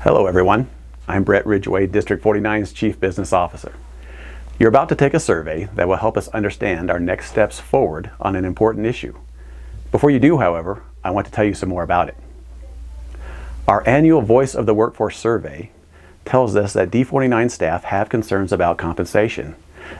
Hello everyone, I'm Brett Ridgway, District 49's Chief Business Officer. You're about to take a survey that will help us understand our next steps forward on an important issue. Before you do, however, I want to tell you some more about it. Our annual Voice of the Workforce survey tells us that D49 staff have concerns about compensation,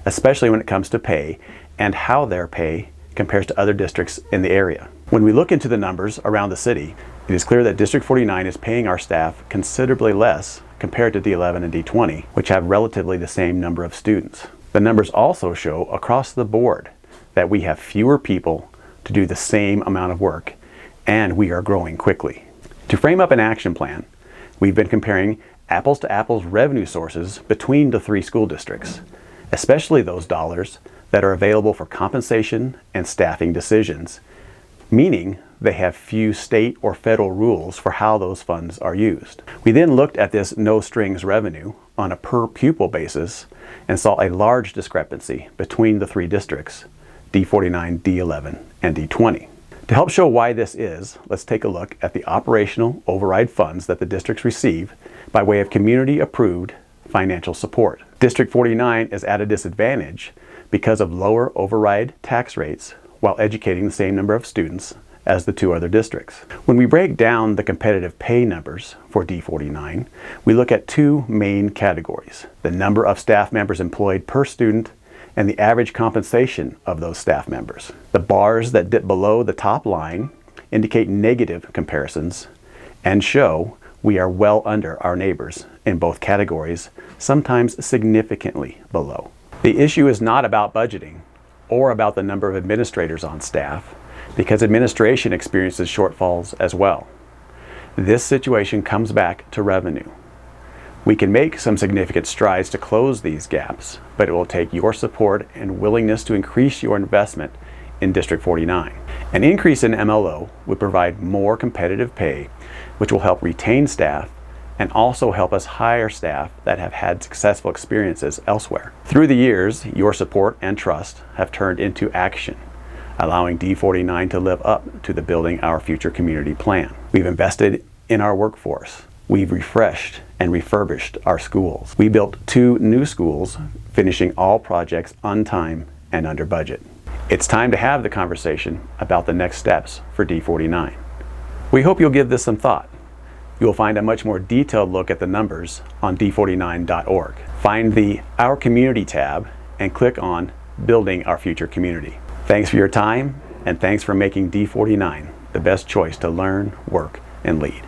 especially when it comes to pay and how their pay compares to other districts in the area. When we look into the numbers around the city, it is clear that District 49 is paying our staff considerably less compared to D11 and D20, which have relatively the same number of students. The numbers also show across the board that we have fewer people to do the same amount of work, and we are growing quickly. To frame up an action plan, we've been comparing apples to apples revenue sources between the three school districts, especially those dollars that are available for compensation and staffing decisions, meaning they have few state or federal rules for how those funds are used. We then looked at this no strings revenue on a per pupil basis and saw a large discrepancy between the three districts, D49, D11, and D20. To help show why this is, let's take a look at the operational override funds that the districts receive by way of community approved financial support. District 49 is at a disadvantage because of lower override tax rates while educating the same number of students as the two other districts. When we break down the competitive pay numbers for D49, we look at two main categories: the number of staff members employed per student and the average compensation of those staff members. The bars that dip below the top line indicate negative comparisons and show we are well under our neighbors in both categories, sometimes significantly below. The issue is not about budgeting or about the number of administrators on staff, because administration experiences shortfalls as well. This situation comes back to revenue. We can make some significant strides to close these gaps, but it will take your support and willingness to increase your investment in District 49. An increase in MLO would provide more competitive pay, which will help retain staff and also help us hire staff that have had successful experiences elsewhere. Through the years, your support and trust have turned into action, allowing D49 to live up to the Building Our Future Community plan. We've invested in our workforce. We've refreshed and refurbished our schools. We built 2 new schools, finishing all projects on time and under budget. It's time to have the conversation about the next steps for D49. We hope you'll give this some thought. You'll find a much more detailed look at the numbers on d49.org. Find the Our Community tab and click on Building Our Future Community. Thanks for your time, and thanks for making D49 the best choice to learn, work, and lead.